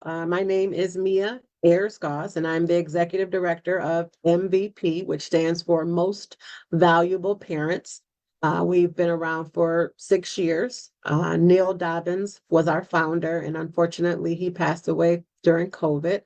My name is Mia Ayers Goss, and I'm the executive director of MVP, which stands for Most Valuable Parents. We've been around for 6 years. Neil Dobbins was our founder, and unfortunately, he passed away during COVID.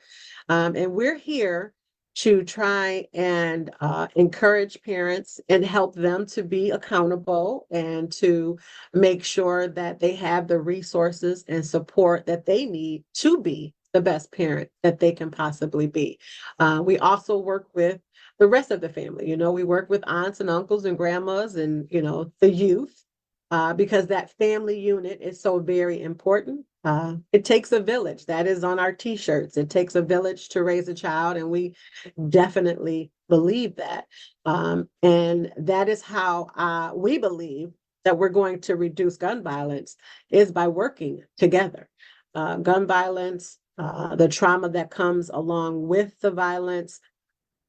And we're here to try and encourage parents and help them to be accountable and to make sure that they have the resources and support that they need to be the best parent that they can possibly be. We also work with the rest of the family. We work with aunts and uncles and grandmas and, the youth, because that family unit is so very important. It takes a village. That is on our t-shirts. It takes a village to raise a child, and we definitely believe that. And that is how we believe that we're going to reduce gun violence is by working together. Gun violence, the trauma that comes along with the violence,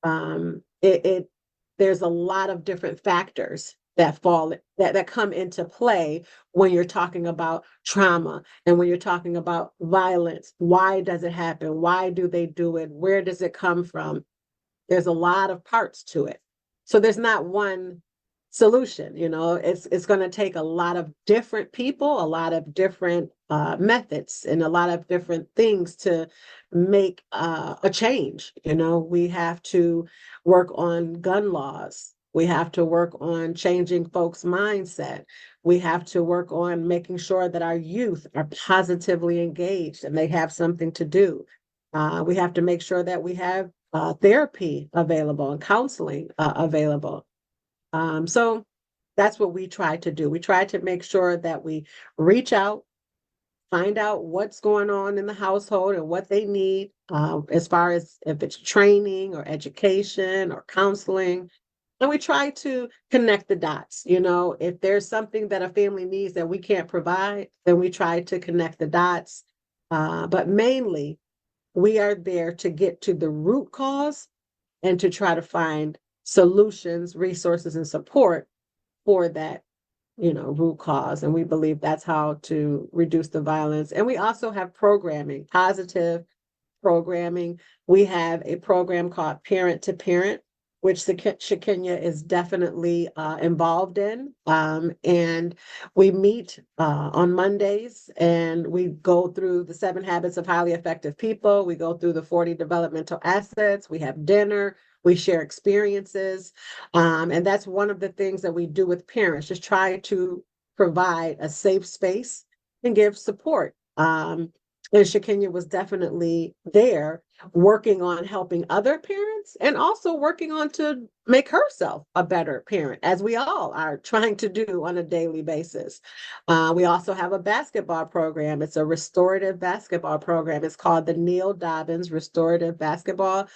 there's a lot of different factors that come into play when you're talking about trauma and when you're talking about violence. Why does it happen? Why do they do it? Where does it come from? There's a lot of parts to it. So there's not one solution. It's going to take a lot of different people, a lot of different methods, and a lot of different things to make a change. We have to work on gun laws. We have to work on changing folks' mindset. We have to work on making sure that our youth are positively engaged and they have something to do. We have to make sure that we have therapy available and counseling available. So that's what we try to do. We try to make sure that we reach out, find out what's going on in the household and what they need, as far as if it's training or education or counseling. And we try to connect the dots. If there's something that a family needs that we can't provide, then we try to connect the dots. But mainly, we are there to get to the root cause and to try to find solutions, resources, and support for that, root cause. And we believe that's how to reduce the violence. And we also have programming, positive programming. We have a program called Parent to Parent, which the Shekinah is definitely involved in. And we meet on Mondays and we go through the 7 habits of highly effective people. We go through the 40 developmental assets. We have dinner. We share experiences. And that's one of the things that we do with parents, just try to provide a safe space and give support. And Shekinah was definitely there working on helping other parents and also working on to make herself a better parent, as we all are trying to do on a daily basis. We also have a basketball program. It's a restorative basketball program. It's called the Neil Dobbins Restorative Basketball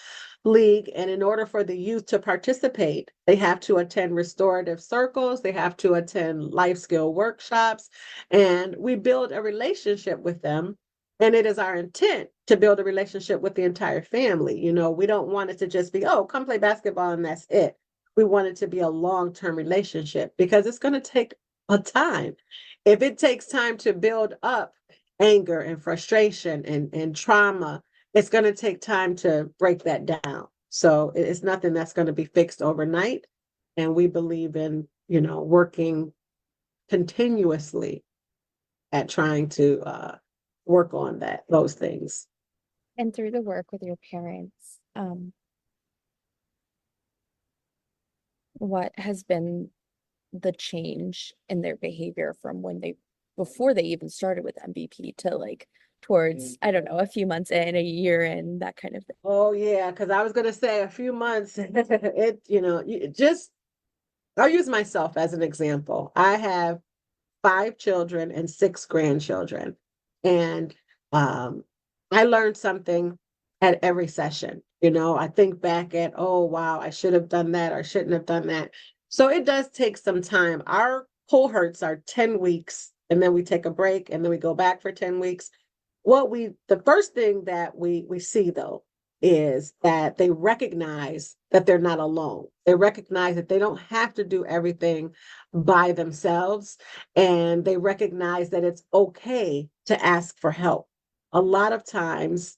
League. And in order for the youth to participate, they have to attend restorative circles, they have to attend life skill workshops, and we build a relationship with them. And it is our intent to build a relationship with the entire family. We don't want it to just be, oh, come play basketball and that's it. We want it to be a long-term relationship because it's going to take a time. If it takes time to build up anger and frustration and trauma, it's going to take time to break that down. So it's nothing that's going to be fixed overnight. And we believe in, working continuously at trying to work on those things. And through the work with your parents, what has been the change in their behavior from before they even started with MVP to towards, I don't know, a few months in, a year in, that kind of thing? Oh yeah, because I was gonna say a few months. I'll use myself as an example. I have 5 children and 6 grandchildren, and I learned something at every session. I think back at, oh wow, I should have done that or shouldn't have done that. So it does take some time. Our cohorts are 10 weeks, and then we take a break, and then we go back for 10 weeks. The first thing that we see though is that they recognize that they're not alone. They recognize that they don't have to do everything by themselves, and they recognize that it's okay to ask for help. a lot of times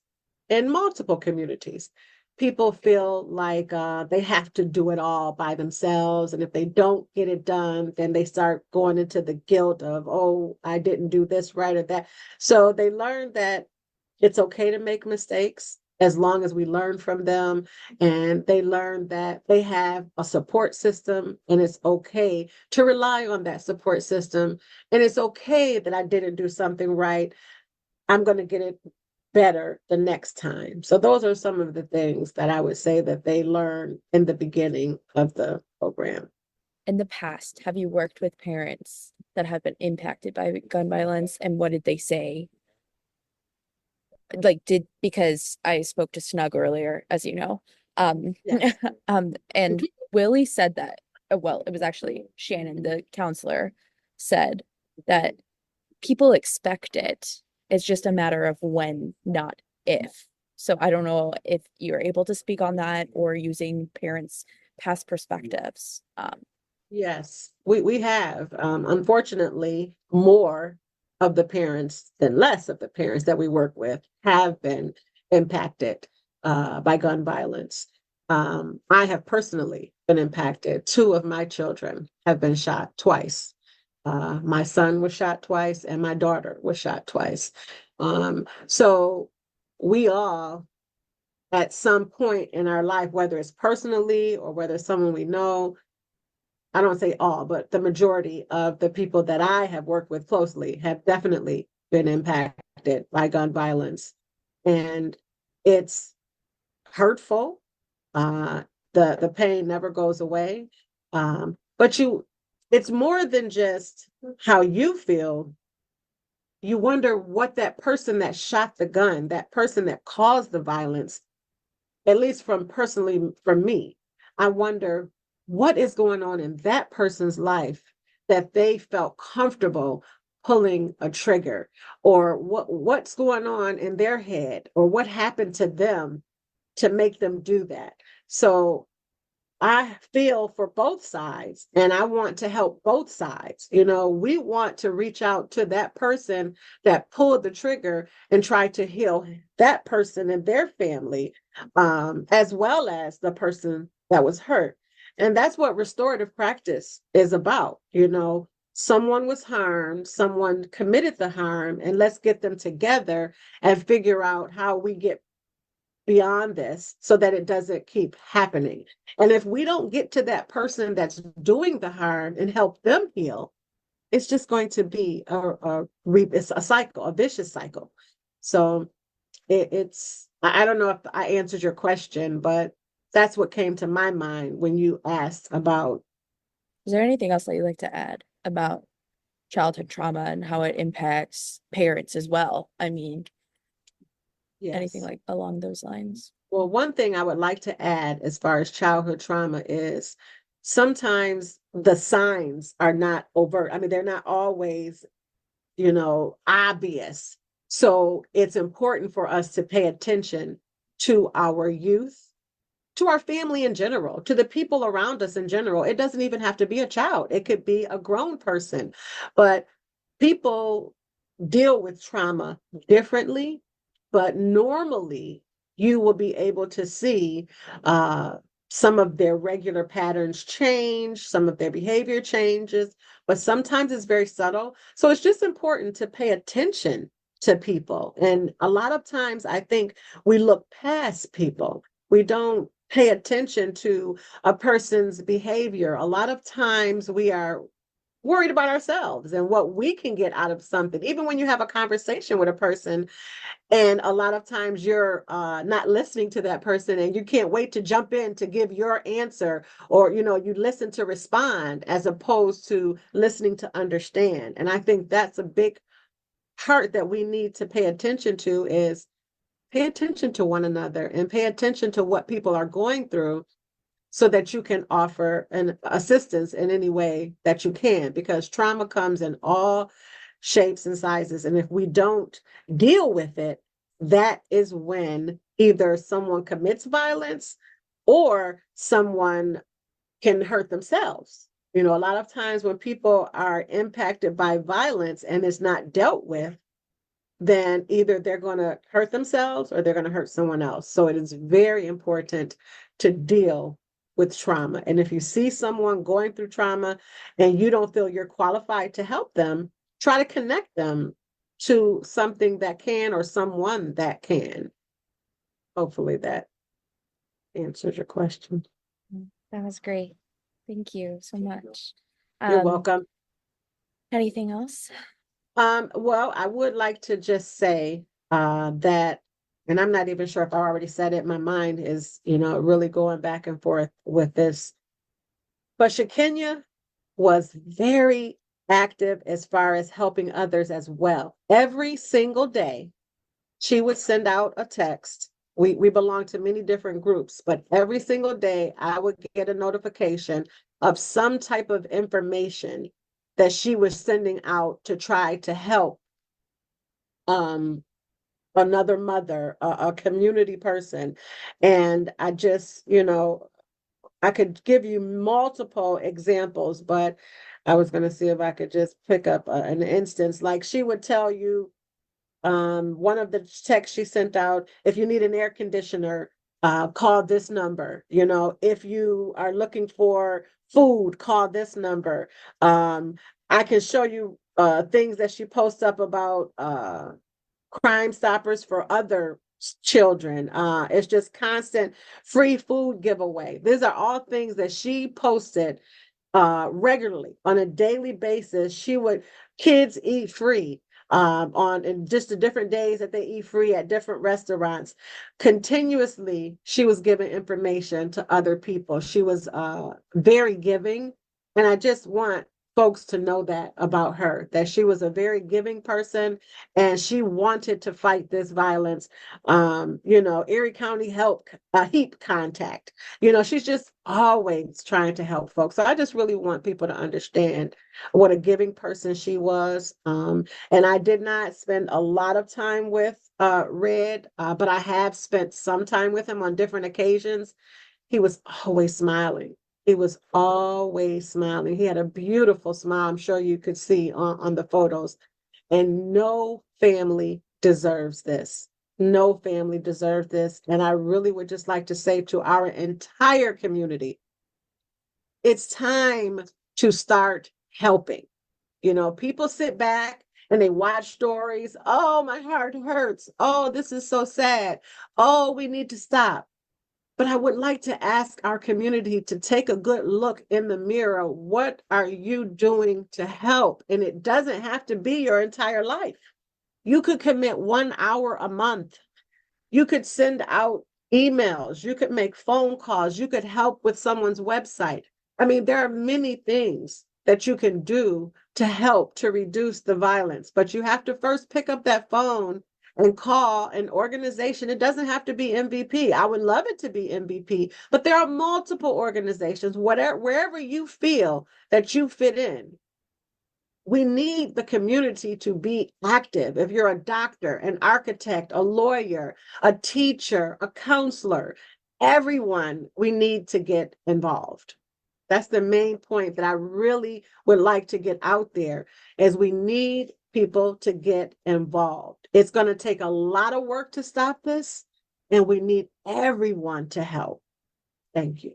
in multiple communities, people feel like they have to do it all by themselves. And if they don't get it done, then they start going into the guilt of, oh, I didn't do this right or that. So they learn that it's okay to make mistakes as long as we learn from them. And they learn that they have a support system and it's okay to rely on that support system. And it's okay that I didn't do something right. I'm going to get it better the next time. So those are some of the things that I would say that they learn in the beginning of the program. In the past, have you worked with parents that have been impacted by gun violence, and what did they say? Like, because I spoke to Snug earlier, as you know, Yes. and Willie said that, well, it was actually Shannon, the counselor, said that people expect it. It's just a matter of when, not if. So I don't know if you're able to speak on that or using parents' past perspectives. Yes, we have. Unfortunately, more of the parents than less of the parents that we work with have been impacted by gun violence. I have personally been impacted. Two of my children have been shot twice. My son was shot twice, and my daughter was shot twice. So we all, at some point in our life, whether it's personally or whether it's someone we know, I don't say all, but the majority of the people that I have worked with closely have definitely been impacted by gun violence. And it's hurtful. Uh, the pain never goes away. But it's more than just how you feel. You wonder what that person that shot the gun, that person that caused the violence, at least from personally from me, I wonder what is going on in that person's life that they felt comfortable pulling a trigger, or what's going on in their head, or what happened to them to make them do that. So I feel for both sides and I want to help both sides. You know, we want to reach out to that person that pulled the trigger and try to heal that person and their family, as well as the person that was hurt. And that's what restorative practice is about. You know, someone was harmed, someone committed the harm, and let's get them together and figure out how we get beyond this so that it doesn't keep happening. And if we don't get to that person that's doing the harm and help them heal, it's just going to be it's a cycle, a vicious cycle. So it's, I don't know if I answered your question, but that's what came to my mind when you asked about. Is there anything else that you'd like to add about childhood trauma and how it impacts parents as well? I mean, anything Yes. like along those lines? Well, one thing I would like to add as far as childhood trauma is sometimes the signs are not overt. I mean, they're not always, obvious. So it's important for us to pay attention to our youth, to our family in general, to the people around us in general. It doesn't even have to be a child, it could be a grown person. But people deal with trauma differently, but normally you will be able to see uh, some of their regular patterns change, some of their behavior changes, but sometimes it's very subtle. So it's just important to pay attention to people. And a lot of times I think we look past people. We don't pay attention to a person's behavior. A lot of times we are worried about ourselves and what we can get out of something. Even when you have a conversation with a person, and a lot of times you're not listening to that person and you can't wait to jump in to give your answer, or, you listen to respond as opposed to listening to understand. And I think that's a big part that we need to pay attention to is pay attention to one another and pay attention to what people are going through so that you can offer an assistance in any way that you can, because trauma comes in all shapes and sizes. And if we don't deal with it, that is when either someone commits violence or someone can hurt themselves. A lot of times when people are impacted by violence and it's not dealt with, then either they're going to hurt themselves or they're going to hurt someone else. So it is very important to deal with trauma. And if you see someone going through trauma and you don't feel you're qualified to help them, try to connect them to something that can or someone that can. Hopefully that answers your question. That was great. Thank you so much. You're welcome. Anything else? Well, I would like to just say that, and I'm not even sure if I already said it, my mind is, really going back and forth with this. But Shakenya was very active as far as helping others as well. Every single day, she would send out a text. We belong to many different groups, but every single day I would get a notification of some type of information that she was sending out to try to help another mother, a community person. And I just, I could give you multiple examples, but I was going to see if I could just pick up an instance. Like she would tell you, one of the texts she sent out, if you need an air conditioner, call this number. If you are looking for food, call this number. I can show you things that she posts up about Crime Stoppers for other children. It's just constant free food giveaway. These are all things that she posted regularly on a daily basis. She would kids eat free on in just the different days that they eat free at different restaurants. Continuously, she was giving information to other people. She was very giving, and I just want folks to know that about her, that she was a very giving person, and she wanted to fight this violence. Erie County Help HEAP contact. She's just always trying to help folks. So I just really want people to understand what a giving person she was. And I did not spend a lot of time with Red, but I have spent some time with him on different occasions. He was always smiling. He was always smiling. He had a beautiful smile. I'm sure you could see on the photos. And no family deserves this. No family deserves this. And I really would just like to say to our entire community, it's time to start helping. People sit back and they watch stories. Oh, my heart hurts. Oh, this is so sad. Oh, we need to stop. But I would like to ask our community to take a good look in the mirror. What are you doing to help? And it doesn't have to be your entire life. You could commit 1 hour a month. You could send out emails. You could make phone calls. You could help with someone's website. I mean, there are many things that you can do to help to reduce the violence, but you have to first pick up that phone and call an organization. It doesn't have to be MVP. I would love it to be MVP, but there are multiple organizations, wherever you feel that you fit in. We need the community to be active. If you're a doctor, an architect, a lawyer, a teacher, a counselor, everyone, we need to get involved. That's the main point that I really would like to get out there, is we need people to get involved. It's going to take a lot of work to stop this, and we need everyone to help. Thank you.